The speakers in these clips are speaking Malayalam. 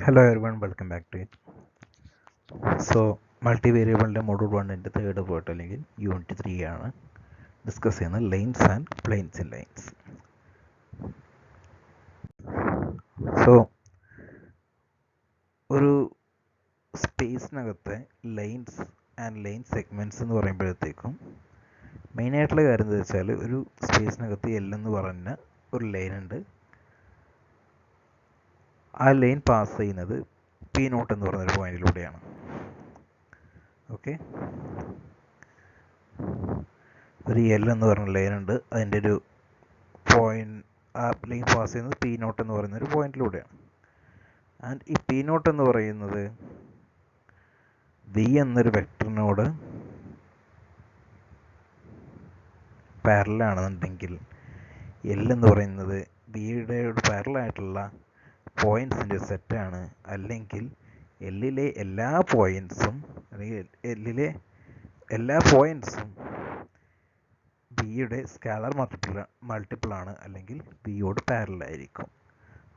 Hello everyone, welcome back to it. So, മൾട്ടിവേരിയബിളിൻ്റെ മൊഡ്യൂൾ 1-ൻ്റെ തേർഡ് പാർട്ട് അല്ലെങ്കിൽ യൂണിറ്റ് 3 ആണ് ഡിസ്കസ് ചെയ്യുന്നത് lines and planes in lines. So ഒരു സ്പേസിനകത്തെ ലൈൻസ് ആൻഡ് ലൈൻ സെഗ്മെൻറ്റ്സ് എന്ന് പറയുമ്പോഴത്തേക്കും മെയിനായിട്ടുള്ള കാര്യം എന്താ വെച്ചാൽ ഒരു സ്പേസിനകത്ത് എൽ എന്ന് പറഞ്ഞ ഒരു ലൈൻ ഉണ്ട്. ആ ലൈൻ പാസ് ചെയ്യുന്നത് പി നോട്ട് എന്ന് പറയുന്നൊരു പോയിന്റിലൂടെയാണ്. ഓക്കെ, ഒരു എൽ എന്ന് പറഞ്ഞ ലൈൻ ഉണ്ട്, അതിൻ്റെ ഒരു പോയിന്റ്, ആ ലൈൻ പാസ് ചെയ്യുന്നത് പി നോട്ട് എന്ന് പറയുന്ന ഒരു പോയിന്റിലൂടെയാണ്. ആൻഡ് ഈ പി നോട്ട് എന്ന് പറയുന്നത് വി എന്നൊരു വെക്ടറിനോട് പാരലാണെന്നുണ്ടെങ്കിൽ എൽ എന്ന് പറയുന്നത് വിയുടെ പാരലായിട്ടുള്ള പോയിൻറ്റ്സിൻ്റെ സെറ്റാണ്. അല്ലെങ്കിൽ എല്ലിലെ എല്ലാ പോയിൻറ്റ്സും അല്ലെങ്കിൽ എല്ലിലെ എല്ലാ പോയിൻറ്റ്സും ബിയുടെ സ്കാലർ മൾട്ടിപ്പിൾ ആണ്, അല്ലെങ്കിൽ ബിയോട് പാരലായിരിക്കും.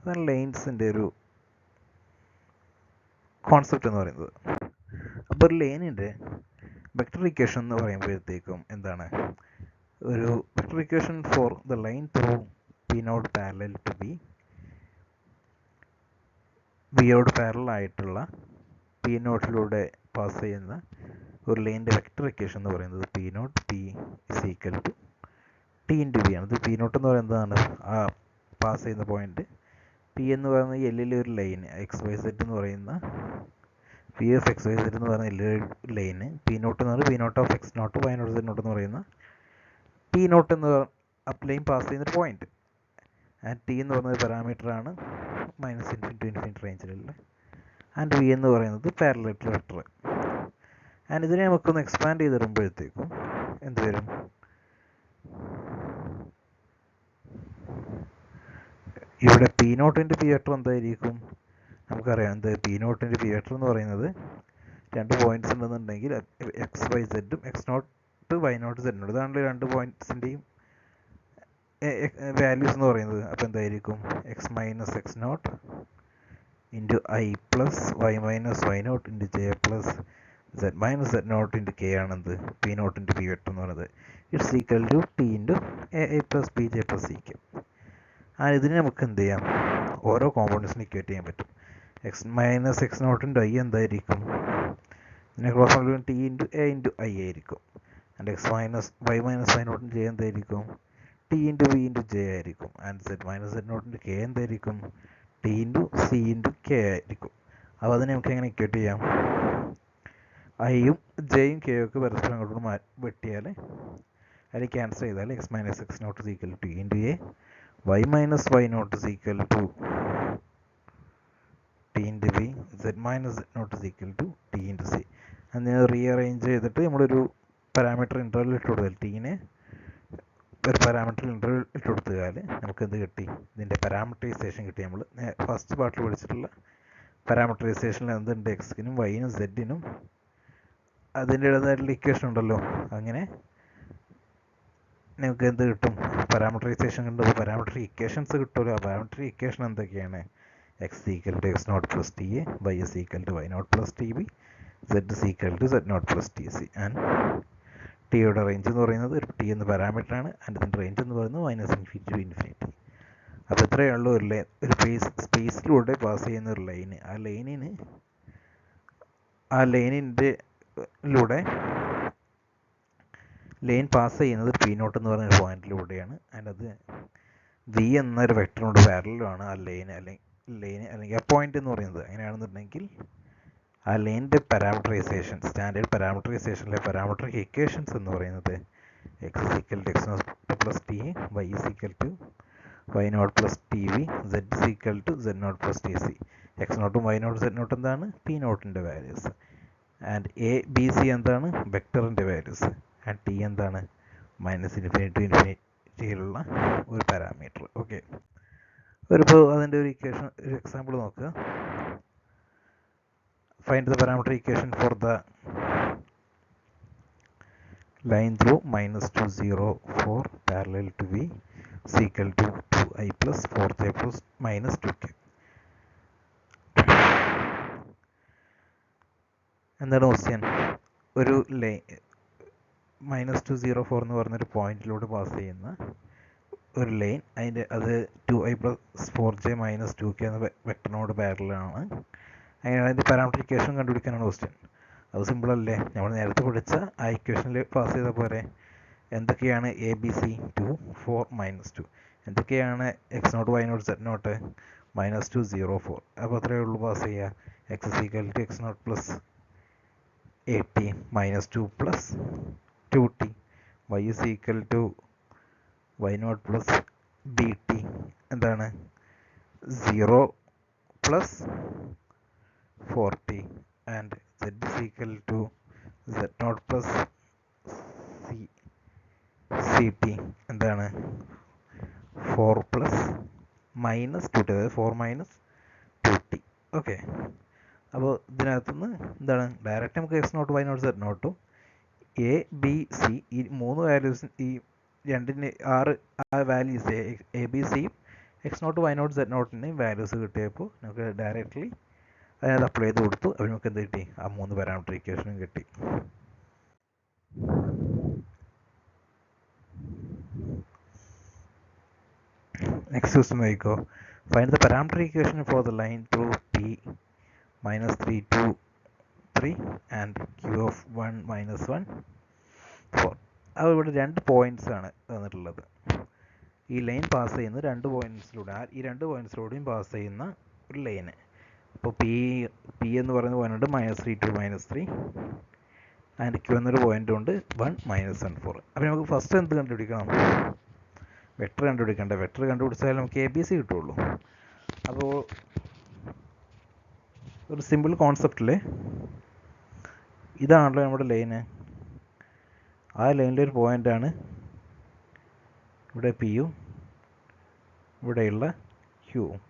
അതാണ് ലൈൻസിൻ്റെ ഒരു കോൺസെപ്റ്റ് എന്ന് പറയുന്നത്. അപ്പോൾ ഒരു ലൈനിൻ്റെ വെക്ടർ ഇക്വേഷൻ എന്ന് പറയുമ്പോഴത്തേക്കും എന്താണ്, ഒരു vector equation for the line through P naught parallel to B, ബിയോട് പാരലൽ ആയിട്ടുള്ള പി നോട്ടിലൂടെ പാസ് ചെയ്യുന്ന ഒരു ലൈനിൻ്റെ വെക്ടർ ഇക്വേഷൻ എന്ന് പറയുന്നത് P naught P is equal to T into B ആണ്. ഇത് പി നോട്ട് എന്ന് പറയുന്നതാണ് ആ പാസ് ചെയ്യുന്ന പോയിന്റ്. പി എന്ന് പറയുന്നത് എല്ലിലെ ഒരു ലൈൻ, എക്സ് വൈ സെറ്റ് എന്ന് പറയുന്ന P of X Y Z എന്ന് പറയുന്ന എല്ലിലെ ലൈന്. പി നോട്ട് എന്ന് പറയുന്നത് P naught of X naught Y naught Z naught എന്ന് പറയുന്ന പി നോട്ട് എന്ന് ലൈൻ പാസ് ചെയ്യുന്നൊരു പോയിന്റ്. ആൻഡ് ടി എന്ന് പറയുന്നത് പാരാമീറ്ററാണ് മൈനസ് ഇൻഫിനിറ്റി ടു ഇൻഫിനിറ്റി റേഞ്ചിലുള്ള. ആൻഡ് വി എന്ന് പറയുന്നത് പാരലൽ വെക്ടർ. ആൻഡ് ഇതിനെ നമുക്കൊന്ന് എക്സ്പാൻഡ് ചെയ്ത് തരുമ്പോഴത്തേക്കും എന്ത് വരും, ഇവിടെ പി നോട്ടിൻ്റെ പി വെക്ടർ എന്തായിരിക്കും നമുക്കറിയാം. എന്ത് പി നോട്ടിൻ്റെ പി വെക്ടർ എന്ന് പറയുന്നത് രണ്ട് പോയിന്റ്സ് ഉണ്ടെന്നുണ്ടെങ്കിൽ എക്സ് വൈ സെഡും X naught Y naught Z naught, ഇതാണല്ലോ രണ്ട് പോയിന്റ്സിൻ്റെയും വാല്യൂസ് എന്ന് പറയുന്നത്. അപ്പോൾ എന്തായിരിക്കും, X minus X naught into I plus Y minus Y naught into J plus Z minus Z naught into K ആണെന്ത് പി നോട്ടിൻ്റെ പി വെക്ടർ എന്ന് പറയുന്നത്. It's equal to T into A plus B J plus C K. ഇതിന് നമുക്ക് എന്ത് ചെയ്യാം, ഓരോ കോമ്പൗണ്ട്സിന് ഇക്വേറ്റ് ചെയ്യാൻ പറ്റും. എക്സ് മൈനസ് എക്സ് നോട്ടിൻ്റെ ഐ എന്തായിരിക്കും, ഇതിനെ cross multiply T into A into I ആയിരിക്കും. ആൻഡ് എക്സ് മൈനസ് വൈ നോട്ടിൻ്റെ ജെ എന്തായിരിക്കും, T into B into J ആയിരിക്കും. ആൻഡ് സെഡ് മൈനസ് സെഡ് നോട്ടിൻ്റെ കെ എന്തായിരിക്കും, T into C into K ആയിരിക്കും. അപ്പോൾ അതിനെ നമുക്ക് എങ്ങനെ ഇക്വേറ്റ് ചെയ്യാം, ഐയും ജെയും കെയും ഒക്കെ പരസ്പരം അങ്ങോട്ട് വെട്ടിയാൽ അതിൽ ക്യാൻസൽ ചെയ്താൽ x minus X naught is equal to T into a, y minus Y naught is equal to T into b, z minus Z naught is equal to T into c. അതിനെ റീഅറേഞ്ച് ചെയ്തിട്ട് നമ്മളൊരു പാരാമീറ്റർ ഇൻ്റർവൽ ഇട്ട് കൊടുത്താൽ, ടീനെ ഒരു പാരാമീറ്റർ ഇൻ്റർവൽ ഇട്ട് കൊടുത്താൽ നമുക്ക് എന്ത് കിട്ടി, ഇതിൻ്റെ പാരാമീറ്ററൈസേഷൻ കിട്ടി. നമ്മൾ ഫസ്റ്റ് പാർട്ടിൽ പഠിച്ചിട്ടുള്ള പാരാമീറ്ററൈസേഷനിൽ എന്തുണ്ട്, എക്സിനും വൈനും സെഡിനും അതിൻ്റെ ഇടതായിട്ടുള്ള ഇക്വേഷൻ ഉണ്ടല്ലോ. അങ്ങനെ നമുക്ക് എന്ത് കിട്ടും, പാരാമീറ്ററൈസേഷൻ കിട്ടും, പാരാമീറ്ററി ഇക്വേഷൻസ് കിട്ടുമല്ലോ. ആ പാരാമീറ്ററി ഇക്വേഷൻ എന്തൊക്കെയാണ്, x equal to X naught plus T A, Y is equal to Y naught plus t b, z is equal to Z naught plus T c. And ടിയുടെ റേഞ്ച് എന്ന് പറയുന്നത് ഒരു ടി എന്ന പാരാമീറ്ററാണ്. ആൻഡ് ഇതിൻ്റെ റേഞ്ച് എന്ന് പറയുന്നത് മൈനസ് ഇൻഫിനിറ്റി ടു ഇൻഫിനിറ്റി. അപ്പോൾ ഇത്രയേ ഉള്ളൂ ഒരു സ്പേസിലൂടെ പാസ് ചെയ്യുന്ന ഒരു ലൈന്. ആ ലൈനിൻ്റെ ലൈൻ പാസ് ചെയ്യുന്നത് പി നോട്ട് എന്ന് പറയുന്ന ഒരു പോയിന്റിലൂടെയാണ്. ആൻഡ് അത് വി എന്നൊരു വെക്ടറിനോട് പാരലലാണ് ആ ലൈൻ അല്ലെങ്കിൽ ആ പോയിന്റ് എന്ന് പറയുന്നത്. അങ്ങനെയാണെന്നുണ്ടെങ്കിൽ ആ ലൈനിൻ്റെ പാരാമീറ്ററൈസേഷൻ, സ്റ്റാൻഡേർഡ് പാരാമീറ്ററൈസേഷനിലെ പാരാമീറ്ററിക് ഇക്വേഷൻസ് എന്ന് പറയുന്നത് X is equal to X naught plus T A, Y is equal to Y naught plus T V, Z is equal to Z naught plus T C. X നോട്ടും വൈ നോട്ടും സെഡ് നോട്ടും എന്താണ്, പി നോട്ടിൻ്റെ values. And A B C എന്താണ്, വെക്ടറിൻ്റെ വാല്യൂസ്. ആൻഡ് ടി എന്താണ്, മൈനസ് ഇൻഫിനിറ്റി ടു ഇൻഫിനിറ്റിയിലുള്ള ഒരു പാരാമീറ്റർ. ഓക്കെ, ഇപ്പോൾ അതിൻ്റെ ഒരു ഇക്വേഷൻ, ഒരു എക്സാമ്പിൾ നോക്കുക. Find the parameter equation for the line through minus 2 0 4 parallel to V is equal to 2i plus 4j plus minus 2k. എന്താണ് ക്വസ്റ്റ്യൻ? ഒരു ലൈൻ -204 എന്ന് പറഞ്ഞൊരു പോയിന്റിലൂടെ പാസ് ചെയ്യുന്ന ഒരു ലൈൻ, അത് 2i + 4j - 2k എന്ന വെക്ടറിനോട് പാരലലാണ്. അങ്ങനെയാണ് അതിൻ്റെ പാരാമെട്രിക് ഇക്വേഷൻ കണ്ടുപിടിക്കാനാണ് ക്വസ്റ്റ്യൻ. അത് സിമ്പിൾ അല്ലേ? നമ്മൾ നേരത്തെ പഠിച്ച ആ ഇക്വേഷനിൽ പാസ് ചെയ്ത പോലെ എന്തൊക്കെയാണ് ABC 2 4 -2, എന്തൊക്കെയാണ് x0 y0 z0 -2 0 4. അപ്പോൾ അത്രയേ ഉള്ളൂ പാസ് ചെയ്യുക. x = x0 + at -2 + 2t, y = y0 + bt എന്താണ് 0 + 4t, and z = z0 + ct എന്താണ് 4 + -2t, അതായത് 4 -2t. ഓക്കെ, അപ്പോൾ ഇതിനകത്തുനിന്ന് എന്താണ് ഡയറക്റ്റ് നമുക്ക് x0 y0 z0 A B C ഈ 3 വാല്യൂസ്, ഈ രണ്ടിന് 6 വാല്യൂസ് എ ബി സിയും x0 y0 z0 വാല്യൂസ് കിട്ടിയപ്പോൾ നമുക്ക് ഡയറക്റ്റ്ലി അതിനകത്ത് അപ്ലൈ ചെയ്ത് കൊടുത്തു. അപ്പോൾ നമുക്ക് എന്ത് കിട്ടി? ആ 3 പാരാമീറ്റർ ഇക്വേഷനും കിട്ടി. നെക്സ്റ്റ് ക്വസ്റ്റ്യൻ നോക്കിക്കോ. Find the parameter equation for the line through p -3 2 3 and q of 1 -1 4. അപ്പോൾ ഇവിടെ 2 പോയിന്റ്സ് ആണ് തന്നിട്ടുള്ളത്. ഈ ലൈൻ പാസ് ചെയ്യുന്ന 2 പോയിന്റ്സിലൂടെ, ഈ 2 പോയിന്റ്സിലൂടെയും പാസ് ചെയ്യുന്ന ഒരു ലൈന്. അപ്പോൾ പി എന്ന് പറയുന്ന പോയിന്റ് -3 2 -3 ആൻഡ് ക്യൂ എന്നൊരു പോയിന്റ് ഉണ്ട് 1 -1 4. അപ്പോൾ നമുക്ക് ഫസ്റ്റ് എന്ത് കണ്ടുപിടിക്കണം? വെക്ടർ കണ്ടുപിടിക്കേണ്ട. വെക്ടർ കണ്ടുപിടിച്ചാൽ നമുക്ക് ABC കിട്ടുള്ളൂ. അപ്പോൾ ഒരു സിമ്പിൾ കോൺസെപ്റ്റിൽ ഇതാണല്ലോ നമ്മുടെ ലൈന്. ആ ലൈനിലെ ഒരു പോയിൻ്റാണ് ഇവിടെ പിയും ഇവിടെയുള്ള ക്യൂവും.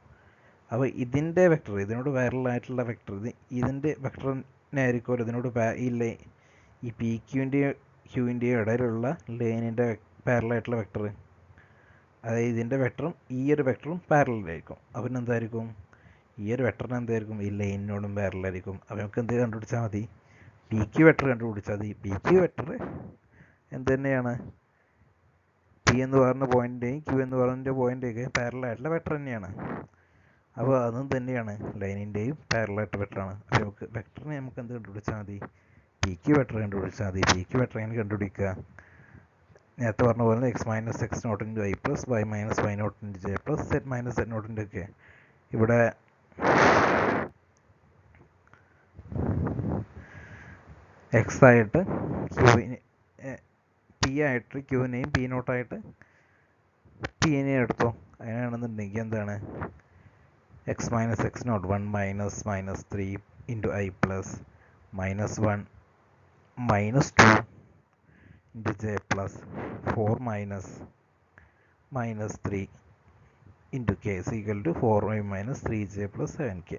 അപ്പോൾ ഇതിൻ്റെ വെക്ടർ, ഇതിനോട് പാരലലായിട്ടുള്ള വെക്ടർ, ഇതിൻ്റെ വെക്ടറിനെ ആയിരിക്കുമല്ലോ ഇതിനോട് ഈ പി ക്യൂവിൻ്റെയും ഇടയിലുള്ള ലൈനിൻ്റെ പാരലായിട്ടുള്ള വെക്ടർ. അതായത് ഇതിൻ്റെ വെക്ടറും ഈ ഒരു വെക്ടറും പാരലായിരിക്കും. അപ്പോൾ എന്തായിരിക്കും? ഈ ഒരു വെക്ടറിന് എന്തായിരിക്കും? ഈ ലൈനിനോടും പാരലായിരിക്കും. അപ്പോൾ നമുക്ക് എന്ത് കണ്ടുപിടിച്ചാൽ മതി? പി ക്യൂ വെക്ടർ കണ്ടുപിടിച്ചാൽ മതി. പി ക്യൂ വെക്ടർ എന്ത് തന്നെയാണ്? പി എന്ന് പറയുന്ന പോയിൻ്റെയും ക്യൂ എന്ന് പറയുന്ന പോയിൻ്റെയൊക്കെ പാരലായിട്ടുള്ള വെക്ടർ തന്നെയാണ്. അപ്പോൾ അതും തന്നെയാണ് ലൈനിൻ്റെയും പാരലായിട്ട് വെക്ടറാണ്. അപ്പോൾ നമുക്ക് വെക്ടറിനെ നമുക്ക് എന്ത് കണ്ടുപിടിച്ചാൽ മതി? പി ക്യൂ വെക്ടർ കണ്ടുപിടിച്ചാൽ മതി. പി ക്യൂ വെക്ടർ എങ്ങനെ കണ്ടുപിടിക്കുക? നേരത്തെ പറഞ്ഞ പോലെ x - x0 × i + y - y0 × j + z - z0 ഒക്കെ ഇവിടെ x ആയിട്ട് പി ആയിട്ട് ക്യൂവിനെയും p0 ആയിട്ട് pനെയും എടുത്തോ. അങ്ങനെയാണെന്നുണ്ടെങ്കിൽ എന്താണ് x - x0 1 - -3 × i + -1 - 2 × j + 4 - -3 × k = 4y - 3j + 7k.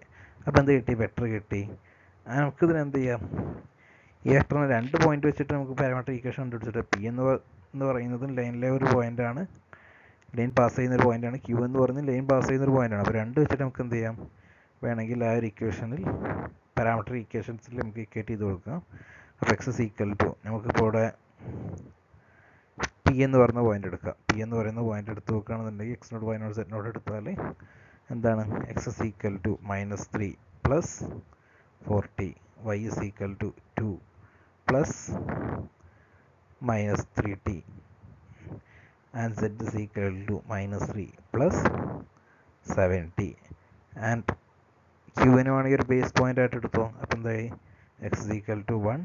അപ്പോൾ എന്ത് കിട്ടി? വെക്ടർ കിട്ടി. നമുക്കിതിന് എന്ത് ചെയ്യാം? ഈ വെക്ടറിന് 2 പോയിന്റ് വെച്ചിട്ട് നമുക്ക് പാരാമെട്രിക് ഇക്വേഷൻ കണ്ടുപിടിച്ചിട്ട് പി എന്ന് പറയുന്നത് ലൈനിലെ ഒരു പോയിന്റാണ്, ലൈൻ പാസ് ചെയ്യുന്ന ഒരു പോയിന്റാണ്. ക്യൂ എന്ന് പറയുന്നത് ലൈൻ പാസ് ചെയ്യുന്ന ഒരു പോയിന്റാണ്. അപ്പോൾ 2 വെച്ചിട്ട് നമുക്ക് എന്ത് ചെയ്യാം? വേണമെങ്കിൽ ആ ഒരു ഇക്വേഷനിൽ പാരാമെട്രിക് ഇക്വേഷൻസിൽ നമുക്ക് ഇക്വേറ്റ് ചെയ്ത് കൊടുക്കാം. അപ്പോൾ x = നമുക്കിപ്പോൾ ഇവിടെ പി എന്ന് പറയുന്ന പോയിന്റ് എടുക്കാം. പി എന്ന് പറയുന്ന പോയിന്റ് എടുത്ത് നോക്കുകയാണെന്നുണ്ടെങ്കിൽ x0 y0 z0 എടുത്താൽ എന്താണ്? x = -3 + 4t, y = 2 + -3t, and z = -3 + 7t. And ക്യൂവിന് വേണമെങ്കിൽ ഒരു ബേസ് പോയിന്റ് ആയിട്ട് എടുത്തോ. അപ്പോൾ എന്തായി? x = 1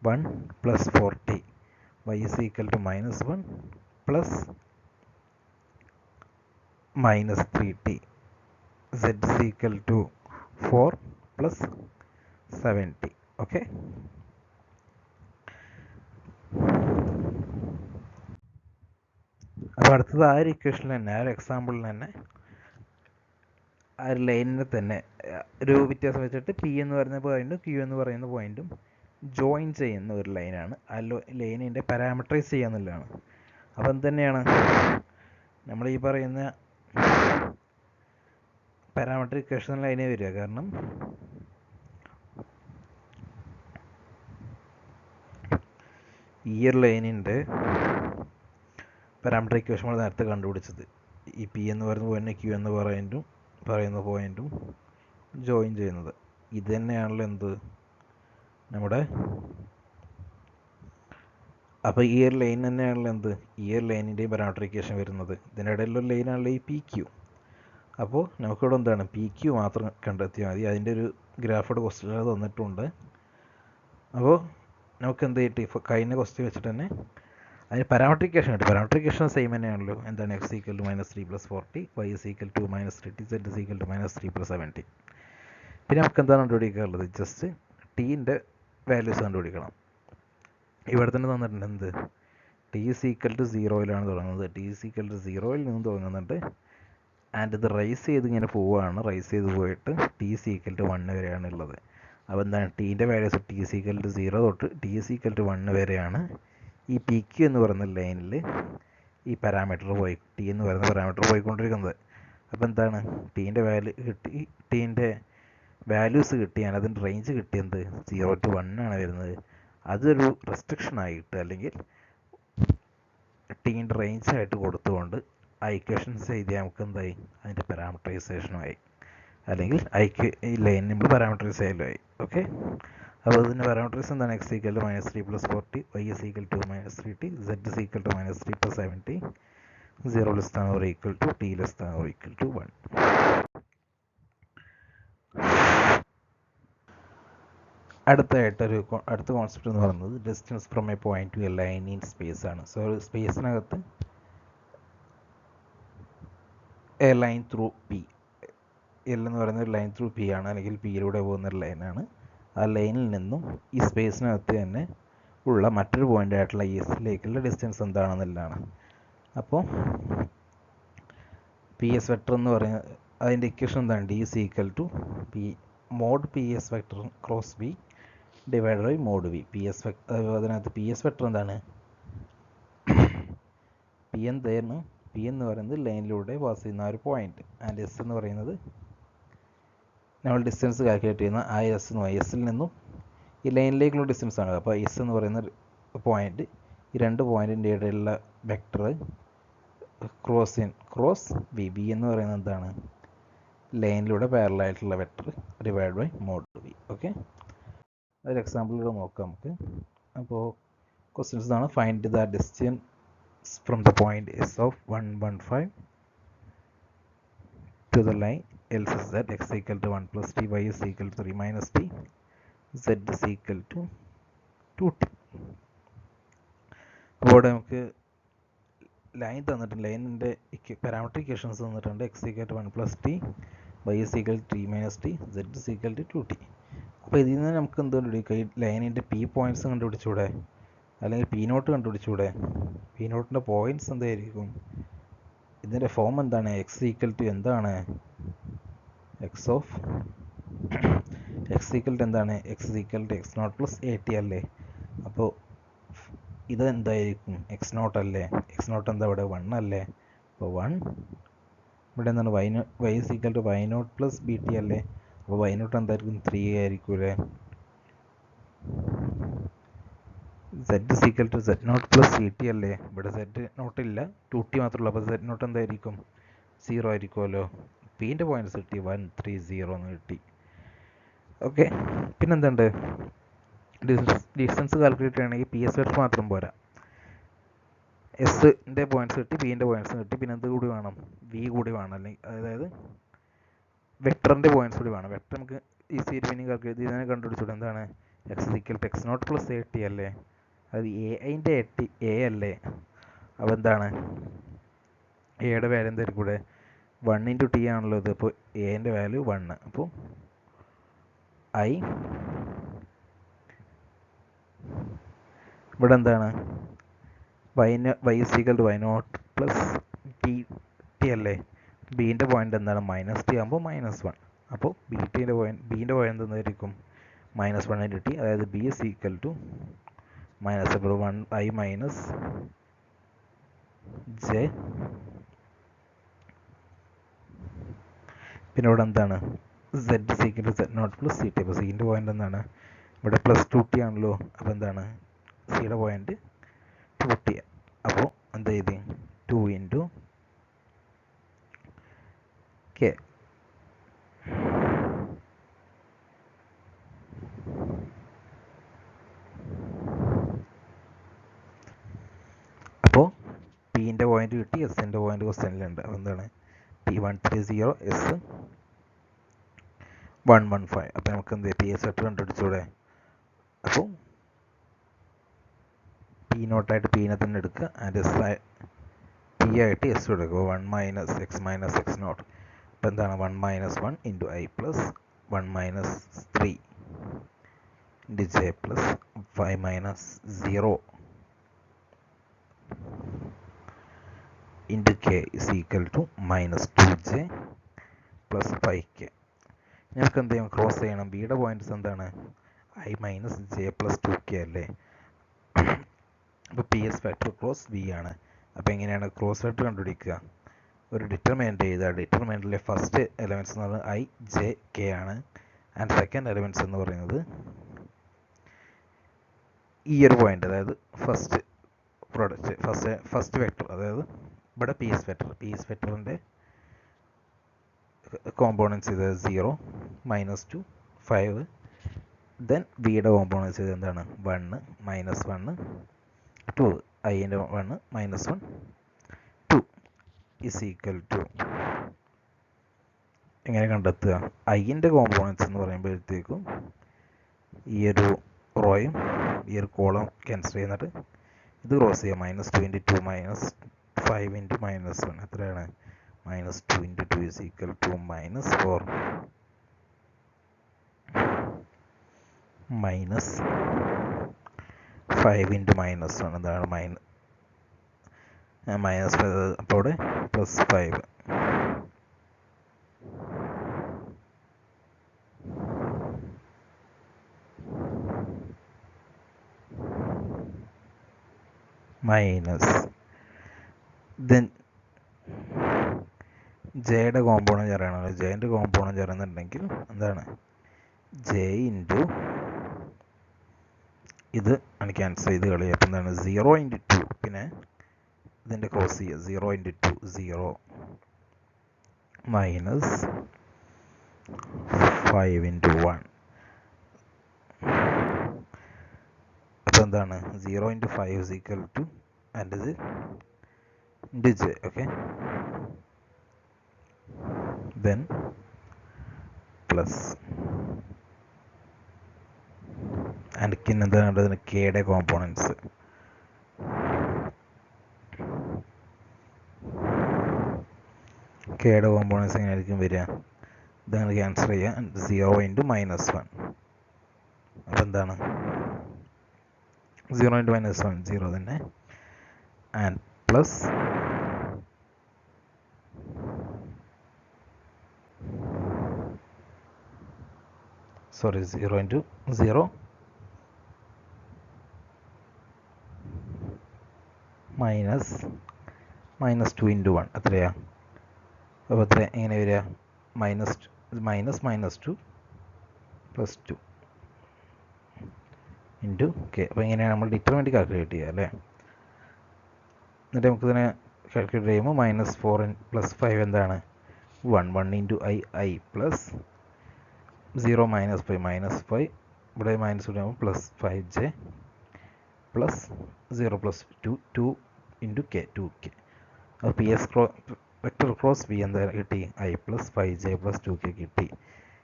+ 4t, y = -1 + -3t, z = 4 + 7t. Okay, അപ്പോൾ അടുത്തത് ആ ഒരു ഇക്വേഷനിൽ തന്നെ, ആ ഒരു എക്സാമ്പിളിൽ തന്നെ ആ ഒരു ലൈനിനെ തന്നെ ഒരു വ്യത്യാസം വെച്ചിട്ട് പി എന്ന് പറയുന്ന പോയിന്റും ക്യൂ എന്ന് പറയുന്ന പോയിന്റും ജോയിൻ ചെയ്യുന്ന ഒരു ലൈനാണ്. ആ ലൈനിൻ്റെ പാരാമട്രൈസ് ചെയ്യാന്നുള്ളതാണ്. അപ്പോൾ എന്ത് തന്നെയാണ് നമ്മൾ ഈ പറയുന്ന പാരാമെട്രിക് ഇക്വേഷൻ ലൈനേ വരിക. കാരണം ഈ ഒരു ലൈനിൻ്റെ പാരാമീറ്റർ ഇക്വേഷൻ നമ്മൾ നേരത്തെ കണ്ടുപിടിച്ചത് ഈ പി എന്ന് പറയുന്ന പോയിന്റ് ക്യൂ എന്ന് പറയുന്ന പോയിന്റും ജോയിൻ ചെയ്യുന്നത് ഇത് തന്നെയാണല്ലോ എന്ത് നമ്മുടെ. അപ്പോൾ ഈ ഒരു ലൈൻ തന്നെയാണല്ലോ എന്ത് ഈ ഒരു ലൈനിൻ്റെയും പാരാമീറ്റർ ഇക്വേഷൻ വരുന്നത്. ഇതിൻ്റെ ഇടയിലുള്ള ലൈനാണല്ലോ ഈ പി ക്യൂ. അപ്പോൾ നമുക്കിവിടെ എന്താണ് പി ക്യൂ മാത്രം കണ്ടെത്തിയാൽ മതി. അതിൻ്റെ ഒരു ഗ്രാഫോടെ ക്വസ്റ്റ്യൻ തന്നിട്ടുണ്ട്. അപ്പോൾ നമുക്ക് എന്ത് കിട്ടി കഴിഞ്ഞ ക്വസ്റ്റ്യൻ വെച്ചിട്ട് തന്നെ അതിന് പാരാമീറ്റർ ഇക്വേഷൻ കിട്ടി. പാരാമീറ്റർ ഇക്വേഷൻ സെയിം തന്നെയാണല്ലോ. എന്താണ് X equal to -3 + 40, Y is equal to -30, Z is equal to -3 + 70. പിന്നെ നമുക്ക് എന്താണ് കണ്ടുപിടിക്കാനുള്ളത്? ജസ്റ്റ് ടീൻ്റെ വാല്യൂസ് കണ്ടുപിടിക്കണം. ഇവിടെ തന്നെ തന്നിട്ടുണ്ട് എന്ത് ടി ഇസ് ഈക്വൽ ടു 0 തുടങ്ങുന്നത്. ടി ഇസ് ഈക്വൽ ടു 0 നിന്ന് തുടങ്ങുന്നുണ്ട്. ആൻഡ് ഇത് റൈസ് ചെയ്ത് ഇങ്ങനെ പോവുകയാണ്. റൈസ് ചെയ്ത് പോയിട്ട് ടി ഇസ് ഈക്വൽ ടു 1 വരെയാണ് ഉള്ളത്. അപ്പോൾ എന്താണ് ടീൻ്റെ values T is equal to 0 തൊട്ട് ടി ഇസ് ഈക്വൽ ടു 1 വരെയാണ് ഈ പി ക്യു എന്ന് പറയുന്ന ലൈനിൽ ഈ പാരാമീറ്റർ ടി എന്ന് പറയുന്ന പാരാമീറ്റർ പോയിക്കൊണ്ടിരിക്കുന്നത്. അപ്പോൾ എന്താണ് ടീൻ്റെ വാല്യൂസ് കിട്ടിയാണ് അതിൻ്റെ റേഞ്ച് കിട്ടിയത് 0 to 1 ആണ് വരുന്നത്. അതൊരു റെസ്ട്രിക്ഷൻ ആയിട്ട് അല്ലെങ്കിൽ ടീൻ്റെ റേഞ്ച് ആയിട്ട് കൊടുത്തുകൊണ്ട് ആ ഇക്വേഷൻസ് എഴുതിയാൽ നമുക്ക് എന്തായി അതിൻ്റെ പാരാമീറ്ററൈസേഷനുമായി അല്ലെങ്കിൽ ഈ ലൈൻ നമ്മൾ പാരാമീറ്ററൈസ് ചെയ്യലുമായി. ഓക്കെ, അപ്പോൾ ഇതിൻ്റെ പാരാമീറ്ററൈസ് എന്താണ്? X equal to -3 + 40, Y is equal to -30, Z is equal to -3 + 70, 0 less than or equal to T less than or equal to 1. അടുത്ത കോൺസെപ്റ്റ് എന്ന് പറയുന്നത് distance from a point to a line in space ആണ്. സോ സ്പേസിനകത്ത് a line through P, L എന്ന് പറയുന്ന ഒരു ലൈൻ ത്രൂ പി ആണ്, അല്ലെങ്കിൽ പിയിലൂടെ പോകുന്ന ഒരു ലൈനാണ്. ആ ലൈനിൽ നിന്നും ഈ സ്പേസിനകത്ത് തന്നെ ഉള്ള മറ്റൊരു പോയിന്റ് ആയിട്ടുള്ള എസിലേക്കുള്ള ഡിസ്റ്റൻസ് എന്താണെന്നുള്ളതാണ്. അപ്പോൾ പി എസ് വെക്ടർ എന്ന് പറയുന്നത് അതിൻ്റെ ഇക്വേഷൻ എന്താണ്? D is equal to p mod p s vector cross b divide by mod v. അതിനകത്ത് പി എസ് വെക്ടർ എന്താണ്? പി എന്ന് പറയുന്നത് ലൈനിലൂടെ പാസ് ചെയ്യുന്ന ഒരു പോയിന്റ്, ആൻഡ് എസ് എന്ന് പറയുന്നത് നമ്മൾ ഡിസ്റ്റൻസ് കാൽക്കുലേറ്റ് ചെയ്യുന്ന ആ എസിൽ നിന്നും ഈ ലൈനിലേക്കുള്ള ഡിസ്റ്റൻസ് ആണ്. അപ്പോൾ എസ് എന്ന് പറയുന്ന പോയിന്റ്, ഈ രണ്ട് പോയിന്റിൻ്റെ ഇടയിലുള്ള വെക്ടർ ക്രോസ് ബി എന്ന് പറയുന്നത് എന്താണ്? ലൈനിലൂടെ പാരലൽ ആയിട്ടുള്ള vector divide by mod v. Okay, ഒരു എക്സാമ്പിളിലൂടെ നോക്കാം നമുക്ക്. അപ്പോൾ ക്വസ്റ്റ്യൻസ് ഇതാണ്: find the distance from the point s of 115 to the line L such that x equal to 1 plus t, y is equal to 3 minus t, z is equal to 2t. അപ്പോൾ നമുക്ക് ലൈൻ തന്നിട്ടുണ്ട്, ലൈനിൻ്റെ പാരാമീറ്റർ ഇക്വേഷൻസ് തന്നിട്ടുണ്ട്. x equal to 1 plus t, y is equal to 3 minus t, z is equal to 2t. അപ്പോൾ ഇതിൽ നിന്ന് നമുക്ക് എന്ത് കണ്ടുപിടിക്കാം? ഈ ലൈനിൻ്റെ പി പോയിൻറ്റ്സ് കണ്ടുപിടിച്ചൂടെ, അല്ലെങ്കിൽ പി നോട്ട് കണ്ടുപിടിച്ചൂടെ? പി നോട്ടിൻ്റെ പോയിൻറ്റ്സ് എന്തായിരിക്കും? ഇതിൻ്റെ ഫോം എന്താണ്? എക്സ് ഈക്വൽ ടു എന്താണ്? എക്സ് ഈക്വൽ ടു എന്താണ്? X equal to X naught plus a t അല്ലേ? അപ്പോൾ ഇത് എന്തായിരിക്കും? എക്സ് നോട്ട് അല്ലേ? എക്സ് നോട്ട് എന്താ ഇവിടെ? 1 അല്ലേ? അപ്പോൾ 1 ഇവിടെ എന്താണ്? Y is equal to Y naught plus b t അല്ലേ? അപ്പോൾ വൈ നോട്ട് എന്തായിരിക്കും? 3 ആയിരിക്കും അല്ലേ? Z is equal to Z naught plus c T അല്ലേ? ഇവിടെ സെഡ് നോട്ട് ഇല്ല, 2t മാത്രമല്ല. അപ്പോൾ സെഡ് നോട്ട് എന്തായിരിക്കും? 0 ആയിരിക്കുമല്ലോ. പിൻ്റെ പോയിൻറ്റ്സ് കിട്ടി 1 3 0 എന്ന് കിട്ടി. ഓക്കെ, പിന്നെന്തുണ്ട്? ഡിസ്റ്റൻസ് കാൽക്കുലേറ്റ് ചെയ്യണമെങ്കിൽ പി എസ് വെക്ടർ മാത്രം പോരാ, എസിൻ്റെ പോയിൻറ്റ്സ് കിട്ടി, പിൻ്റെ പോയിൻറ്റ്സ് കിട്ടി, പിന്നെ എന്ത് കൂടി വേണം? വി കൂടി വേണം, അല്ലെങ്കിൽ അതായത് വെക്ടറിൻ്റെ പോയിൻറ്റ്സ് കൂടി വേണം. വെക്ടർ നമുക്ക് ഈസി ആയിട്ട് പിന്നെ കാൽക്കുലേറ്റ് ചെയ്ത് കണ്ടുപിടിച്ചൂടെ? എന്താണ്? X equal to X naught plus a t അല്ലേ? അത് അതിൻ്റെ എ അല്ലേ? അപ്പോൾ എന്താണ്? എയുടെ വാല്യൂ എന്തായിരിക്കും ഇവിടെ? 1 × t ആണല്ലോ ഇത്. അപ്പോൾ എൻ്റെ വാല്യൂ 1. അപ്പോൾ ഇവിടെ എന്താണ്? Y is equal to Y naught plus t അല്ലേ? ബീൻ്റെ പോയിൻ്റ് എന്താണ്? -t ആകുമ്പോൾ -1. അപ്പോൾ ബീൻ്റെ പോയിൻ്റ് എന്തായിരിക്കും? -1 × t. അതായത് b is equal to -1 minus j. പിന്നെ ഇവിടെ എന്താണ്? Z is equal to Z naught plus c t. അപ്പോൾ സീൻ്റെ പോയിൻ്റ് എന്താണ്? ഇവിടെ +2t ആണല്ലോ. അപ്പോൾ എന്താണ്? സിയുടെ പോയിൻ്റ് പുട്ട് ചെയ്യുക. അപ്പോൾ എന്താ ചെയ്ത് 2 ഇൻറ്റു കെ. അപ്പോൾ പിൻ്റെ പോയിന്റ് കിട്ടി, എസിൻ്റെ പോയിന്റ് ക്വസ്റ്റ്യനിലുണ്ട്. അപ്പോൾ എന്താണ് P130 എസ് 115. അപ്പോൾ നമുക്ക് എന്ത് പി എസ് വെക്ടർ കണ്ടുപിടിച്ചൂടെ? അപ്പോൾ പി നോട്ടായിട്ട് പീനെ തന്നെ എടുക്കുക, ആൻഡ് എസ് പി ആയിട്ട് എസ് എടുക്കുക. 1 minus x minus X naught. അപ്പോൾ എന്താണ് 1 minus 1 into I plus 1 minus 3 into J plus 5 minus 0 into k is equal to minus 2j plus 5k. ഞങ്ങൾക്ക് എന്ത് ചെയ്യണം? ക്രോസ് ചെയ്യണം. ബിയുടെ പോയിന്റ്സ് എന്താണ്? I minus J plus 2k അല്ലേ? അപ്പോൾ P S factor cross B ആണ്. അപ്പോൾ എങ്ങനെയാണ് ക്രോസ് ഫാക്ടർ കണ്ടുപിടിക്കുക? ഒരു ഡിറ്റർമിനൻ്റ് ചെയ്താൽ ഡിറ്റർമിനൻ്റിലെ ഫസ്റ്റ് എലമെൻറ്റ്സ് എന്ന് പറയുന്നത് ഐ ജെ കെ ആണ്, ആൻഡ് സെക്കൻഡ് എലമെൻറ്റ്സ് എന്ന് പറയുന്നത് ഈ ഒരു പോയിന്റ്, അതായത് ഫസ്റ്റ് പ്രോഡക്റ്റ് ഫസ്റ്റ് വെക്ടർ, അതായത് ഇവിടെ പി എസ് വെക്ടറിൻ്റെ കോമ്പോണൻസ് ഇത് 0 -2 5. ദെൻ ബിയുടെ കോമ്പോണൻസ് ഇത് എന്താണ് 1 -1 2. ഐൻ്റെ 1 -1 2 ഇസ് ഈക്വൽ ടു എങ്ങനെ കണ്ടെത്തുക? ഐൻ്റെ കോമ്പോണൻസ് എന്ന് പറയുമ്പോഴത്തേക്കും ഈ ഒരു റോയും ഈ ഒരു കോളം ക്യാൻസൽ ചെയ്യുന്നിട്ട് ഇത് ക്രോസ് ചെയ്യുക. -2 × 2 -5 × -1 എത്രയാണ്? -2 × 2 ഇസ് ഈക്വൽ ടു -4 -5 × -1 എന്താണ് മൈനസ്, അപ്പോൾ അവിടെ +5. മൈനസ് ദെൻ ജെയുടെ കോമ്പോണൻറ്റ് അറിയണമല്ലോ. ജെൻ്റെ കോമ്പോണൻറ്റ് അറിയുന്നുണ്ടെങ്കിൽ എന്താണ് ജെ ഇൻറ്റു ഇത് ആണ് ക്യാൻസൽ ചെയ്ത് കളയുക. അപ്പം എന്താണ് 0 × 2, പിന്നെ ഇതിൻ്റെ ക്രോസ് ചെയ്യുക 0 × 2 0 മൈനസ് 5 × 1. അപ്പോൾ എന്താണ് 0 × 5 ഇസ് ഈക്വൽ ടു ആൻഡ് ഇത് into J. Okay, then plus and എന്താണ് കണ്ടത്? കെയുടെ കോമ്പോണൻസ് എങ്ങനെയായിരിക്കും വരിക? ഇതാണ് ക്യാൻസൽ ചെയ്യുക. 0 × -1. അപ്പോൾ എന്താണ് 0 × -1 0 തന്നെ, ആൻഡ് പ്ലസ് 0 × 0 മൈനസ് -2 × 1 എത്രയാ? അപ്പോൾ എത്ര എങ്ങനെ വരിക? -2 + 2 ഇൻറ്റു കെ. അപ്പോൾ ഇങ്ങനെയാണ് നമ്മൾ ഡിറ്റർമിനൻ്റ് കാൽക്കുലേറ്റ് ചെയ്യുക അല്ലേ? എന്നിട്ട് നമുക്കിതിനെ കാൽക്കുലേറ്റ് ചെയ്യുമ്പോൾ -4 + 5 എന്താണ് 1 × ഐ പ്ലസ് 0 - 5 -5 ഇവിടെ മൈനസ് ഇടുമ്പോൾ +5j plus 0 + 2 into K 2k. അപ്പോൾ P s vector cross B എന്താ കിട്ടി? ഐ പ്ലസ് 5j + 2k കിട്ടി.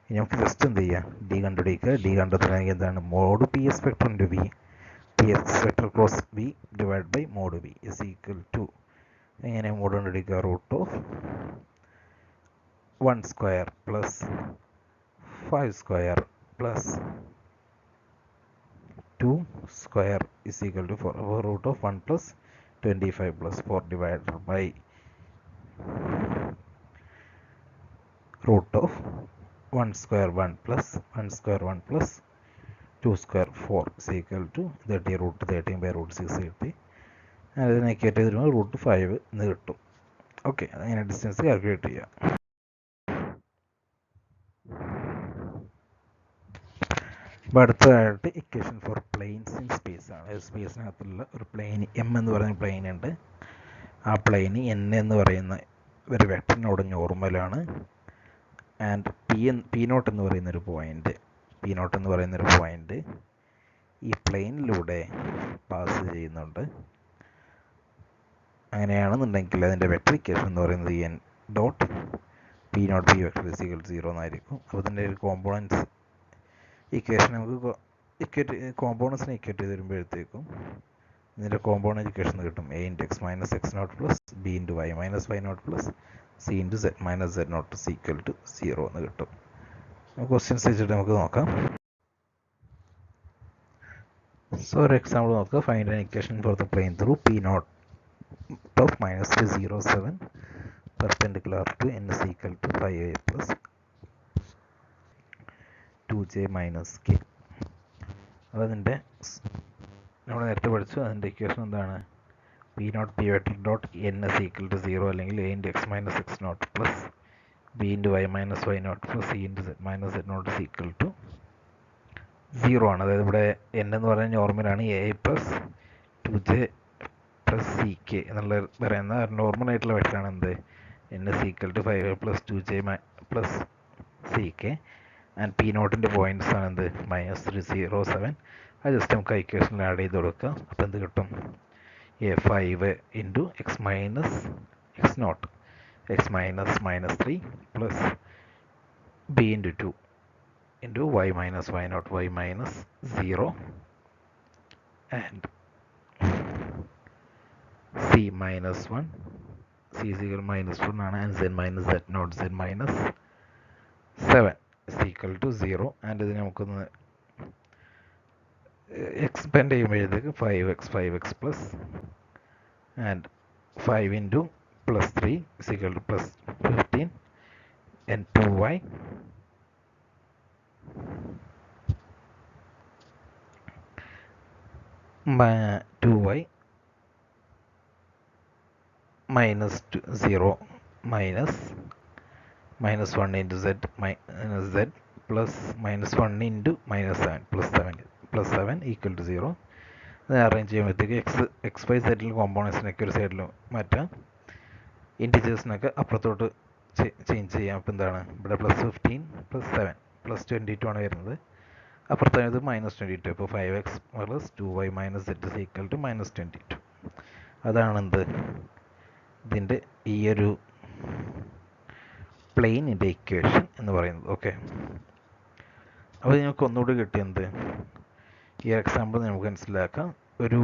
ഇനി നമുക്ക് ജസ്റ്റ് എന്ത് ചെയ്യുക? ഡി കണ്ടുപിടിക്കുക. ഡി കണ്ടെത്തണമെങ്കിൽ എന്താണ് mod p s vector into b, p s vector cross b divide by mod b is equal to എങ്ങനെ മോഡ് കണ്ടുപിടിക്കുക? √1² plus 5² plus 2² is equal to 4. √1 + 25 + 4 divided by √1² 1 plus 1² 1 plus 2² 4 is equal to 30 √13 by √6 കിട്ടി. അത് നെഗറ്റീവ് വരുമ്പോൾ √5 എന്ന് കിട്ടും. ഓക്കെ, അങ്ങനെ ഡിസ്റ്റൻസ് കാൽക്കുലേറ്റ് ചെയ്യാം. അടുത്തതായിട്ട് equation for planes in space ആണ്. സ്പേസിനകത്തുള്ള ഒരു പ്ലെയിൻ എം എന്ന് പറയുന്ന പ്ലെയിൻ ഉണ്ട്. ആ പ്ലെയിന് എൻ എന്ന് പറയുന്ന ഒരു വെക്ടറിനോട് നോർമലാണ്. ആൻഡ് പി നോട്ട് എന്ന് പറയുന്നൊരു പോയിന്റ് ഈ പ്ലെയിനിലൂടെ പാസ് ചെയ്യുന്നുണ്ട്. അങ്ങനെയാണെന്നുണ്ടെങ്കിൽ അതിൻ്റെ വെക്ടർ ഇക്വേഷൻ എന്ന് പറയുന്നത് n dot p naught p vector is equal to 0 എന്നായിരിക്കും. അപ്പോൾ ഇതിൻ്റെ ഒരു കോമ്പോണൻസ് ഇക്വേഷൻ നമുക്ക് കോമ്പോണൻസിനെ ഇക്വേറ്റ് ചെയ്ത് വരുമ്പോഴത്തേക്കും ഇതിൻ്റെ കോമ്പോണൻറ്റ് ഇക്വേഷൻ കിട്ടും. A into x minus X naught plus B into y minus Y naught plus C into z minus Z naught is equal to 0 എന്ന് കിട്ടും. ക്വസ്റ്റ്യൻസ് വെച്ചിട്ട് നമുക്ക് നോക്കാം. സോ ഒരു എക്സാമ്പിൾ നോക്കുക. Find an equation for the plane through P naught of minus 0,7 perpendicular to n is equal to 5a plus 2j minus k. അപ്പോൾ അതിൻ്റെ നമ്മൾ നേരത്തെ പഠിച്ചു. അതിൻ്റെ ഇക്വേഷൻ എന്താണ്? P naught p vector dot n is equal to 0 അല്ലെങ്കിൽ a into x minus X naught plus B into y minus Y naught plus C into z minus Z naught is equal to 0 ആണ്. അതായത് ഇവിടെ എൻ എന്ന് പറയുന്നത് നോർമലാണ്. A plus 2j plus C k എന്നുള്ള പറയുന്ന നോർമൽ ആയിട്ടുള്ള വെക്ടറാണ് എന്ത്? N is equal to 5 plus 2j plus C k. And P നോട്ടിൻ്റെ പോയിൻറ്റ്സ് ആണ് എന്ത്? -307. അത് ജസ്റ്റ് നമുക്ക് ഇക്വേഷനിൽ ആഡ് ചെയ്ത് കൊടുക്കുക. അപ്പോൾ എന്ത് കിട്ടും? A 5 into x minus X naught x minus -3 plus B into 2 into y minus Y naught y minus 0 and c minus 1, c is equal to -1 ആണ്. and z minus z not z minus 7 is equal to 0. and ഇതിനെ നമുക്കൊന്ന് എക്സ്പെൻഡ് ചെയ്യുമ്പോഴത്തേക്ക് 5x plus and 5 into plus 3 is equal to plus 15 and 2y minus 0 minus 1 into z minus z plus minus 1 into minus 7 plus 7 equal to 0. അത് അറേഞ്ച് ചെയ്യുമ്പോഴത്തേക്ക് എക്സ് വൈ സെറ്റിൽ കോമ്പോണൻസിനൊക്കെ ഒരു സൈഡിൽ മാറ്റാം. ഇൻറ്റിജേഴ്സിനൊക്കെ അപ്പുറത്തോട്ട് ചേഞ്ച് ചെയ്യാം. അപ്പോൾ എന്താണ്? ഇവിടെ +15 + 7 +22 ആണ് വരുന്നത്. അപ്പുറത്തേത് -22. ഇപ്പോൾ 5x plus 2y minus z is equal to -22. അതാണെന്ത്? ഇതിൻ്റെ ഈ ഒരു പ്ലെയിനിൻ്റെ ഇക്വേഷൻ എന്ന് പറയുന്നത്. ഓക്കെ, അപ്പോൾ നമുക്ക് ഒന്നുകൂടി കിട്ടിയെന്ത്? ഈ എക്സാമ്പിൾ നമുക്ക് മനസ്സിലാക്കാം. ഒരു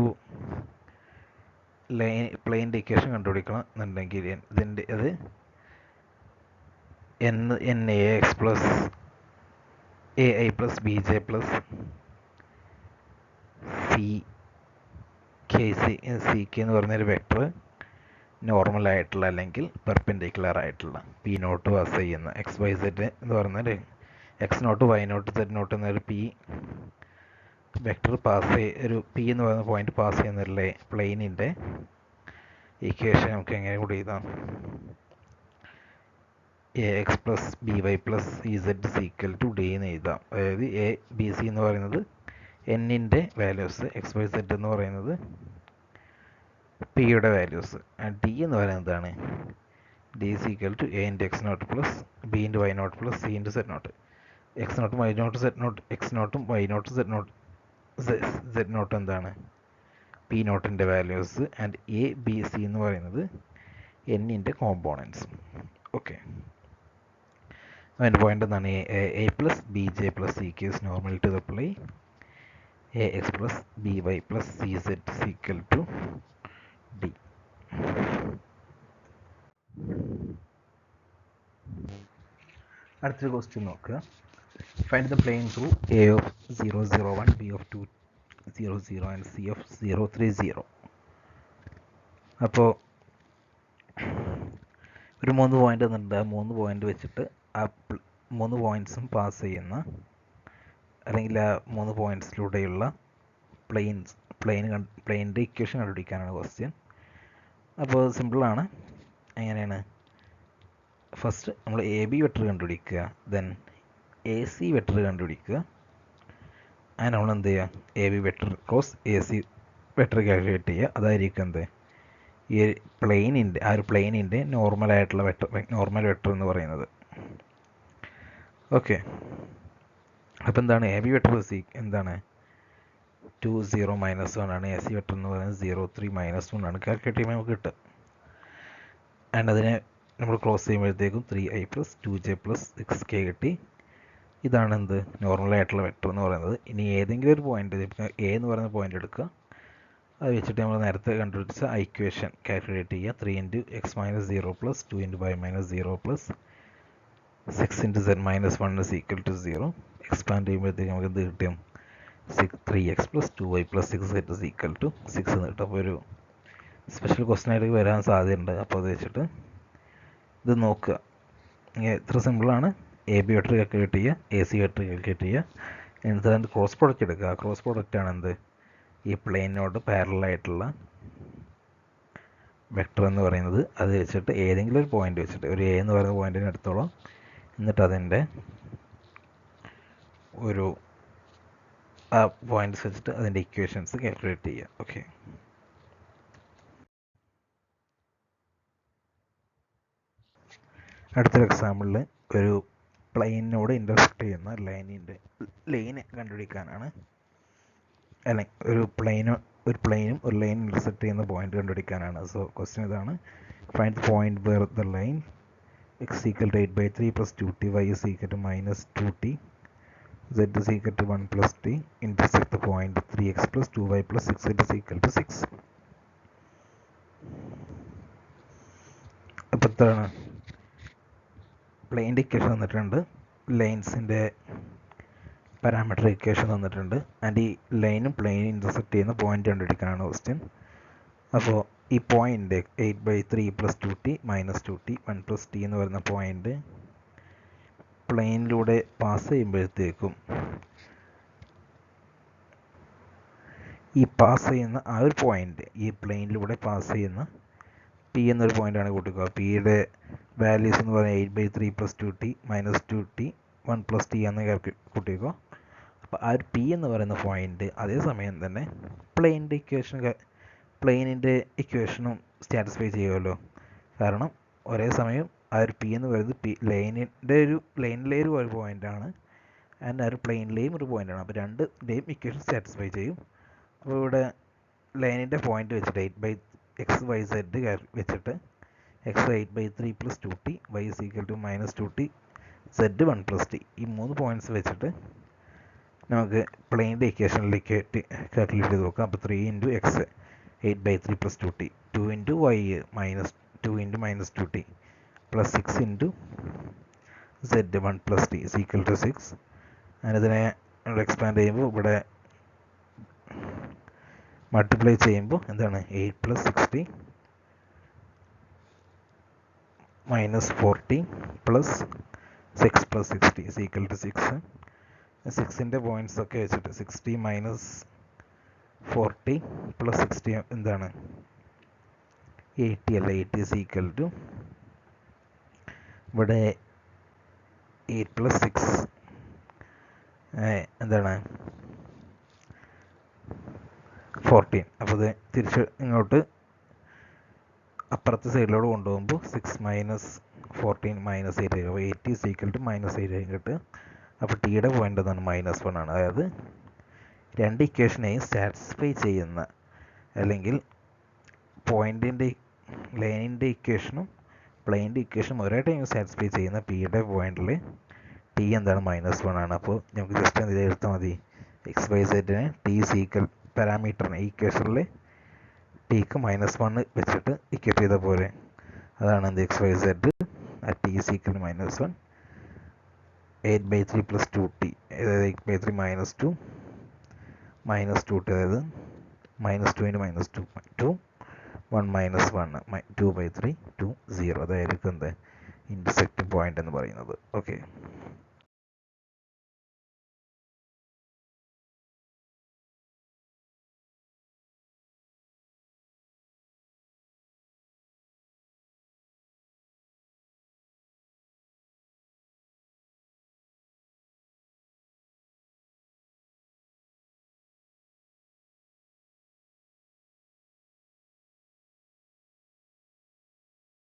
പ്ലെയിനിൻ്റെ ഇക്വേഷൻ കണ്ടുപിടിക്കണം എന്നുണ്ടെങ്കിൽ ഇതിൻ്റെ അത് n a X plus a i plus B J plus C k എന്ന് പറഞ്ഞൊരു വെക്ടർ നോർമൽ ആയിട്ടുള്ള അല്ലെങ്കിൽ പെർപെൻഡിക്കുലർ ആയിട്ടുള്ള പി നോട്ട് പാസ് ചെയ്യുന്ന എക്സ് വൈ സെഡ് എന്ന് പറയുന്നത് x naught Y naught Z naught എന്നൊരു പി വെക്ടർ ഒരു പി എന്ന് പറയുന്ന പോയിന്റ് പാസ് ചെയ്യുന്ന പ്ലെയിനിൻ്റെ ഇക്വേഷൻ നമുക്ക് എങ്ങനെ കൂടി എഴുതാം? A X plus B Y plus e z is equal to d എന്ന് എഴുതാം. അതായത് എ ബി സി എന്ന് പറയുന്നത് എന്നിൻ്റെ വാല്യൂസ്, എക്സ് വൈ സെഡ് എന്ന് പറയുന്നത് പിയുടെ വാല്യൂസ്, ഡി എന്ന് പറയുന്നത് എന്താണ്? D is equal to A into X naught plus B into Y naught plus C into Z naught. X നോട്ടും Y naught Z naught X നോട്ടും Y naught Z naught Z naught എന്താണ്? പി നോട്ടിൻ്റെ values. And A B C എന്ന് പറയുന്നത് എന്നിൻ്റെ കോമ്പോണൻസ്. ഓക്കെ, അതിൻ്റെ പോയിന്റ് എന്താണ്? A plus B J plus C K is normal to the plane A X plus B Y plus C z is equal to d. അടുത്തൊരു ക്വസ്റ്റ്യൻ നോക്കുക. Find the plane through a of 0,01 b of 2,0,0 and c of 0,30. അപ്പോൾ ഒരു 3 പോയിന്റ് തന്നിട്ടുണ്ട്. ആ 3 പോയിന്റ് വെച്ചിട്ട് ആ 3 പോയിന്റ്സും പാസ് ചെയ്യുന്ന അല്ലെങ്കിൽ ആ 3 പോയിന്റ്സിലൂടെയുള്ള പ്ലെയിനിൻ്റെ ഇക്വേഷൻ കണ്ടുപിടിക്കാനാണ് ക്വസ്റ്റ്യൻ. അപ്പോൾ സിമ്പിളാണ്. എങ്ങനെയാണ്? ഫസ്റ്റ് നമ്മൾ എ ബി വെക്ടർ കണ്ടുപിടിക്കുക, ദെൻ എ സി വെക്ടർ കണ്ടുപിടിക്കുക, അങ്ങനെ നമ്മൾ എന്ത് ചെയ്യുക, A B vector cross A C vector calculate ചെയ്യുക. അതായിരിക്കും എന്ത്, ഈ പ്ലെയിനിൻ്റെ ആ ഒരു പ്ലെയിനിൻ്റെ നോർമലായിട്ടുള്ള വെക്ടർ, നോർമൽ വെക്ടർ എന്ന് പറയുന്നത്. ഓക്കെ, അപ്പോൾ എന്താണ് എ ബി വെക്ടർ എന്താണ് 2 0 -1 ആണ്. എ സി വെക്ടർ എന്ന് പറയുന്നത് 0 3 -1 ആണ്. കാൽക്കുലേറ്റ് ചെയ്യുമ്പോൾ നമുക്ക് കിട്ടുക. ആൻഡ് അതിനെ നമ്മൾ ക്രോസ് ചെയ്യുമ്പോഴത്തേക്കും 3i + 2j + 6k കിട്ടി. ഇതാണ് എന്ത് നോർമലായിട്ടുള്ള വെക്ടർ എന്ന് പറയുന്നത്. ഇനി ഏതെങ്കിലും ഒരു പോയിന്റ്, എ എന്ന് പറയുന്ന പോയിന്റ് എടുക്കുക, അത് വെച്ചിട്ട് നമ്മൾ നേരത്തെ കണ്ടുപിടിച്ച ഇക്വേഷൻ കാൽക്കുലേറ്റ് ചെയ്യുക. 3 × x - 0 + 2 × y - 0 + 6 × z - 1 = 0. എക്സ്പാൻഡ് ചെയ്യുമ്പോഴത്തേക്ക് നമുക്ക് എന്ത് കിട്ടും, 3x + 2y + 6z = 6 എന്ന് കിട്ടും. അപ്പോൾ ഒരു സ്പെഷ്യൽ ക്വസ്റ്റ്യൻ ആയിട്ട് വരാൻ സാധ്യതയുണ്ട്. അപ്പോൾ അത് വെച്ചിട്ട് ഇത് നോക്കുക. ഇത്ര സിമ്പിളാണ്. എ ബി വെക്ടർ കാൽക്കുലേറ്റ് ചെയ്യുക, എ സി വെക്ടർ കാൽക്കുലേറ്റ് ചെയ്യുക, എന്നിട്ട് അതിൻ്റെ ക്രോസ് പ്രോഡക്റ്റ് എടുക്കുക. ആ ക്രോസ് പ്രോഡക്റ്റ് ആണ് എന്ത്, ഈ പ്ലെയിനോട് പാരലായിട്ടുള്ള വെക്ടർ എന്ന് പറയുന്നത്. അത് വെച്ചിട്ട് ഏതെങ്കിലും ഒരു പോയിന്റ് വെച്ചിട്ട്, ഒരു എ എന്ന് പറയുന്ന പോയിന്റിന് എടുത്തോളാം, എന്നിട്ട് അതിൻ്റെ ഒരു ആ പോയിന്റ്സ് വെച്ചിട്ട് അതിൻ്റെ ഇക്വേഷൻസ് കാൽക്കുലേറ്റ് ചെയ്യുക. ഓക്കെ, അടുത്തൊരു എക്സാമ്പിളിൽ ഒരു പ്ലെയിനോട് ഇൻ്റർസെക്റ്റ് ചെയ്യുന്ന ലൈന് കണ്ടുപിടിക്കാനാണ്. അല്ലെങ്കിൽ ഒരു പ്ലെയിനും ഒരു ലൈൻ ഇൻ്റർസെക്റ്റ് ചെയ്യുന്ന പോയിന്റ് കണ്ടുപിടിക്കാനാണ്. സോ ക്വസ്റ്റ്യൻ ഇതാണ്, find the point where the line x = 8/3 + 2t, y = -2t, z = 1 + t intersect the point 3x + 2y + 6z = 6. അപ്പോൾ എത്രയാണ്, പ്ലെയിൻ്റെ ഇക്വേഷൻ തന്നിട്ടുണ്ട്, ലൈൻസിൻ്റെ പാരാമീറ്റർ ഇക്വേഷൻ തന്നിട്ടുണ്ട്, ആൻഡ് ഈ ലൈനും പ്ലെയിനും ഇൻ്റർസെക്റ്റ് ചെയ്യുന്ന പോയിന്റ് കണ്ടുപിടിക്കാനാണ് ക്വസ്റ്റ്യൻ. അപ്പോൾ ഈ പോയിന്റ് 8/3 + 2t -2t 1 + t എന്ന് പറയുന്ന പോയിന്റ് പ്ലെയിനിലൂടെ പാസ് ചെയ്യുമ്പോഴത്തേക്കും ഈ പാസ് ചെയ്യുന്ന ആ ഒരു പോയിന്റ്, ഈ പ്ലെയിനിലൂടെ പാസ് ചെയ്യുന്ന പി എന്നൊരു പോയിന്റാണ് കൂട്ടിക്കുക. പിയുടെ വാല്യൂസ് എന്ന് പറയുന്നത് 8/3 + 2t -2t 1 + t എന്ന് കൂട്ടിക്കുക. അപ്പോൾ ആ ഒരു പി എന്ന് പറയുന്ന പോയിന്റ് അതേസമയം തന്നെ പ്ലെയിനിൻ്റെ ഇക്വേഷനും സാറ്റിസ്ഫൈ ചെയ്യുമല്ലോ. കാരണം ഒരേ സമയം ആ ഒരു പി എന്ന് പറയുന്നത് ലൈനിലെ ഒരു പോയിന്റാണ്, ആൻഡ് ആ ഒരു പ്ലെയിനിലെയും ഒരു പോയിന്റാണ്. അപ്പോൾ രണ്ടിൻ്റെയും ഇക്വേഷൻ സാറ്റിസ്ഫൈ ചെയ്യും. അപ്പോൾ ഇവിടെ ലൈനിൻ്റെ പോയിന്റ് വെച്ചിട്ട് 8/x y z വെച്ചിട്ട് x 8/3 + 2t, y = -2t, z 1 + t, ഈ 3 പോയിന്റ്സ് വെച്ചിട്ട് നമുക്ക് പ്ലെയിനിൻ്റെ ഇക്വേഷനിലേക്ക് കാൽക്കുലേറ്റ് ചെയ്ത് നോക്കാം. അപ്പോൾ 3 × x 8/3 + 2t, 2 × y -2 × -2t + 6 × z 1 + t = 6. അങ്ങനെ ഇതിനെ എക്സ്പാൻഡ് ചെയ്യുമ്പോൾ ഇവിടെ മൾട്ടിപ്ലൈ ചെയ്യുമ്പോൾ എന്താണ് 8 + 60 -40 + 6 + 60 = 6. 6ൻ്റെ പോയിന്റ്സ് ഒക്കെ വെച്ചിട്ട് 60 - 40 + 60 എന്താണ് 80 അല്ല, 80 = ഇവിടെ 8 + 6 എന്താണ് 14. അപ്പോൾ ഇത് തിരിച്ച് ഇങ്ങോട്ട് അപ്പുറത്തെ സൈഡിലോട്ട് കൊണ്ടുപോകുമ്പോൾ 6 - 14 - 8 അപ്പോൾ 80 = -8 കിട്ടുക. അപ്പോൾ ടിയുടെ പോയിന്റ് എന്താണ് -1 ആണ്. അതായത് രണ്ട് ഇക്വേഷനെയും സാറ്റിസ്ഫൈ ചെയ്യുന്ന, അല്ലെങ്കിൽ ലൈനിൻ്റെ ഇക്വേഷനും പ്ലെയിൻ്റെ ഇക്വേഷനും ഒരേ ടൈം സാറ്റിസ്ഫൈ ചെയ്യുന്ന പിയുടെ പോയിന്റിൽ ടി എന്താണ് -1 ആണ്. അപ്പോൾ നമുക്ക് ജസ്റ്റ് എന്ത് എഴുതാൻ മതി, XYZനെ ടി പാരാമീറ്ററിനെ ഇക്വേഷനിൽ ടിക്ക് -1 വെച്ചിട്ട് ഇക്വേറ്റ് ചെയ്ത പോലെ, അതാണ് എന്ത് XYZ at t = -1 8/3 + 2t, അതായത് 8/3 -2 -2t, അതായത് -2 × -2 2 1 - 1 2/3 2 0, അതായിരിക്കും എന്ത് ഇൻ്റർസെക്റ്റിംഗ് പോയിന്റ് എന്ന് പറയുന്നത്. ഓക്കെ.